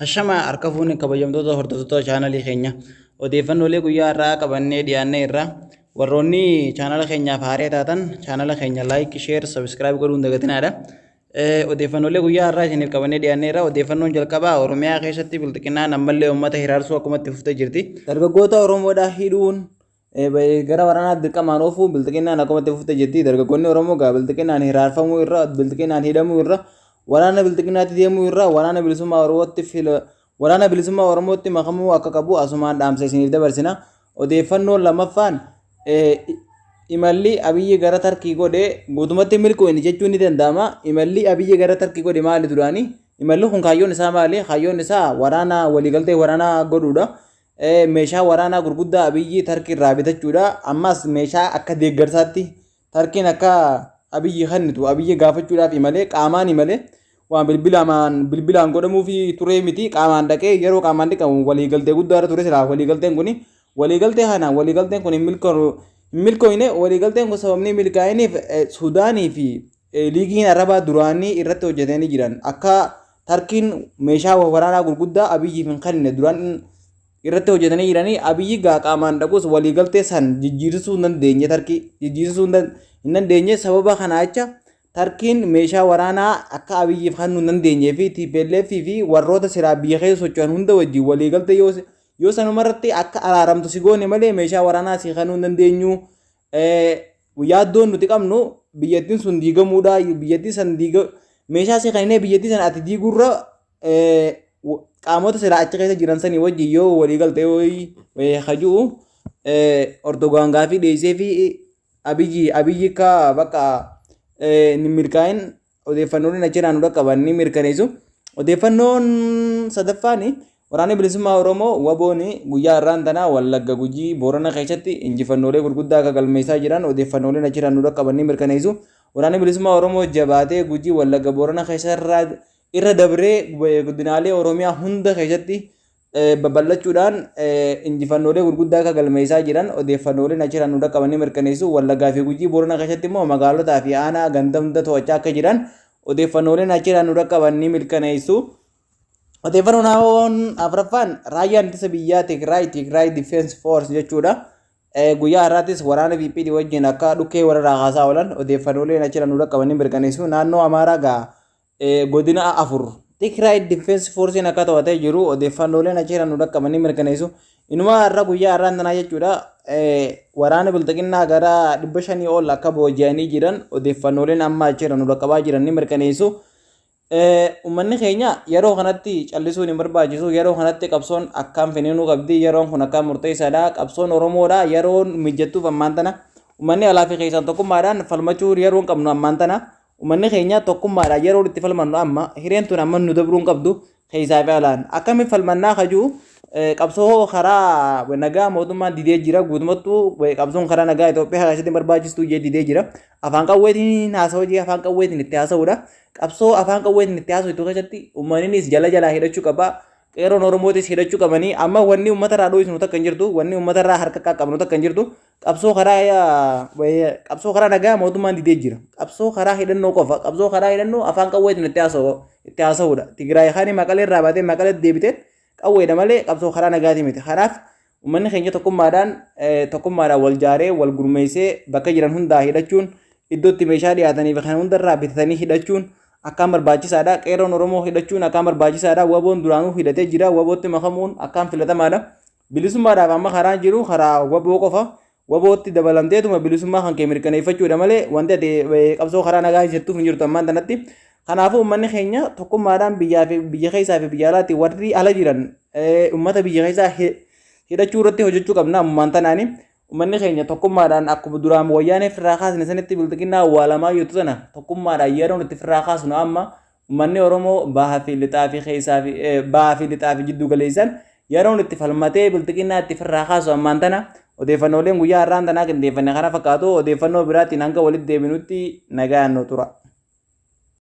Hashama harka fuunee kabajamtoota hordoftoota chaanalii keenya odeeffannoolee guyyaa irraa qabannee dhiyaannee irra warroonni chaanala keenyaaf haaraa taatan chaanala keenya like share subscribe godhuun dagatinaadha. Odeeffannoolee guyyaa irraa isiniif qabannee dhiyaannee irra odeeffannoon jalqabaa Oromiyaa keessatti bilxiqinnaan ammallee uummata hiraarsuu akkumatti fuftee jirti. Dargaggoota Oromoodhaa hidhuun gara waraanaa dirqamaan oofuu bilxiqinnaan akkumatti fuftee jirti. Dargaggoonni Oromoo gaa bilxiqinnaan hiraarfamuu irra bilxiqinnaan hidhamuu irra waraana bilxiqinnaatti deemuu irra waraana bilisummaa Oromootti makamuu akka qabu asumaan dhaamsa isiniif dabarsina. Odeeffannoon lammaffaan imalli Abiyyi gara Tarkii godhe guutumatti milkoofne jechuun ni danda'ama. Imalli Abiyyi gara Tarkii godhe maali duraanii? Imalli kun kaayyoon isaa maali? Kaayyoon isaa waraana waliigaltee waraanaa godhuudha. Meeshaa waraanaa gurguddaa Abiyyi Tarkii irraa bitachuudha. Ammas meeshaa akka deeggarsaatti Tarkiin akka Abiyyi kennitu Abiyyi gaafachuudhaaf imalee qaamaan imalee waan bilbilaan godhamuu fi turee miti qaamaan dhaqee yeroo qaamaan dhiqamu waliigaltee guddaa ture sila waliigalteen kun hin milkoofne waliigalteen kun sababni milkaa'iniif Suudaanii fi liigiin Arabaa duraanii irratti hojjetanii jiran akka Tarkiin meeshaa waraanaa gurguddaa Abiyyiif hin kennine duraan irratti hojjetanii jiranii Abiyyi qaamaan dhaquus waliigaltee san jijjiirsuu hin dandeenye Tarkii jijjiirsuu hin dandeenye sababa kanaa jecha Tarkiin meeshaa waraanaa akka Abiyyiif kennuu hin dandeenyee fi TPLF fi warroota siraa biyya keessa socho'an hunda wajjin waliigaltee yoo sanumarratti akka araaramtu si goone malee meeshaa waraanaa si kennuu hin dandeenyu. Yaaddoon nuti qabnu biyyattiin sun diigamuudha. Biyyattii san meeshaa si kennee biyyattii san ati diigurra qaamota siraa achi keessa jiran sanii wajjin yoo waliigaltee hajuu Ortogaan gaafii dhiyeessee fi Abiyyi ka bakka ni mirkaa'in odeeffannoon achirraa nu qaban ni mirkaneessu. Odeeffannoon sadaffaan waraanni bilisummaa Oromoo waboon guyyaa irraan tanaa Wallagga Gujii Boorana keessatti injifannoolee gurguddaa akka galmeessaa jiran odeeffannooleen achirraa nu qaban ni mirkaneessu. Waraanni bilisummaa Oromoo jabaatee Gujii Wallagga Boorana keessa irra dabree godinaalee Oromiyaa hunda keessatti babal'achuudhaan injifannoolee gurguddaa akka galmeessaa jiran odeeffannooleen achirraa nu qaban ni mirkaneessu. Wallaggaa fi Gujii Boorana keessatti immoo magaalotaa fi aanaa ganda hunda to'achaa akka jiran odeeffannooleen achirraa nu qaban ni mirkaneessu. Odeeffannoon afuraffaan raayyaan ittisa biyyaa Tigraay Defense Force jechuudha. Guyyaa har'aattis waraana VPD wajjin akka dhukkee warraa haasaa oolan odeeffannooleen achirraa nu qaban ni mirkaneessu. Naannoo Amaaraa gaa godina 4 Tigraay Defense Force akka to'atee jiru odeeffannooleen achirraa nu qaban ni mirkaneessu. Inuma har'a guyyaa har'aan tanaa jechuudha. Waraana bilxiqinnaa gara 500 ol akka booji'anii jiran odeeffannooleen amma achirraa nu qabaa jiran ni mirkaneessu. Uummanni keenya yeroo kanatti callisuun hin barbaachisu. Yeroo kanatti qabsoon akkaan finiinuu qabdi. Yeroon kun akkaan murteessaadha. Qabsoon Oromoodha. Yeroon mijjattuuf ammaan tana uummanni alaa fi keessaan tokkummaadhaan falmachuu yeroon qabnu ammaan tana uummanni keenya tokkummaadhaan yeroo itti falmannu amma hireen tun amma nu dabruun qabdu keessaa fi alaan akkamiin falmannaa kajuu qabsoo karaa nagaa mootummaan didee jira. Guutumattuu qabsoon karaa nagaa Itoophiyaa keessatti barbaachistu didee jira. Afaan qawweetiin haasawaa afaan qawweetiin itti haasawuudha. Qabsoo afaan qawweetiin itti haasawuu keessatti uummannis jalaa hidhachuu qaba. Qeerroon Oromootis hidhachuu qabanii amma wanni uummata irraa dho'isnu takka hin jirtu. Wanni uummata irraa harka qaqqabnu takka hin jirtu. Qabsoo karaa nagaa mootummaan didee jira. Qabsoo karaa hidhannoo qofa. Qabsoo karaa hidhannoo afaan qawweetiin itti haasawuudha. Tigraay kaanii Maqalee irraa baatee Maqaleetti deebitee qawweedha malee qabsoo karaa nagaati miti. Kanaaf uummanni keenya tokkummaadhaan wal jaaree wal gurmeessee bakka jiran hundaa hidhachuun iddootti meeshaa dhiyaatanii fi kan hundarraa bitatanii hidhachuun akkaan barbaachisaadha. Qeerroon Oromoo hidhachuun akkaan barbaachisaadha. Waboon duraanuu hidhatee jira. Wabootti makamuun akkaan filatamaadha. Bilisummaadhaaf amma karaa jiru karaa waboo qofa. Wabootti dabalamteetuma bilisummaa kan kee mirkaneeffachuudha malee wanti ati qabsoo karaa nagaa jettuuf hin jirtu ammaan tanatti. Kanaafuu uummanni keenya tokkummaadhaan biyya keessaa fi biyya alaatti warri ala jiran uummata biyya keessaa hidhachuu irratti hojjechuu qabna ammaan tanaani. Uummanni keenya tokkummaadhaan akkuma duraan wayyaanee firraa kaasne sanitti bilxiqinnaa awwaalamaa yoo ta'an tokkummaadhaan yeroon itti firraa kaasnu amma uummanni Oromoo bahaa fi lixaa fi jiddu galeessan yeroon itti falmatee bilxiqinnaa itti firraa kaasu ammaan tana odeeffannooleen guyyaa har'aan tanaa qindeeffanne kana fakkaatu odeeffannoo biraatiin hanga walitti deebinutti nagaan nu tura.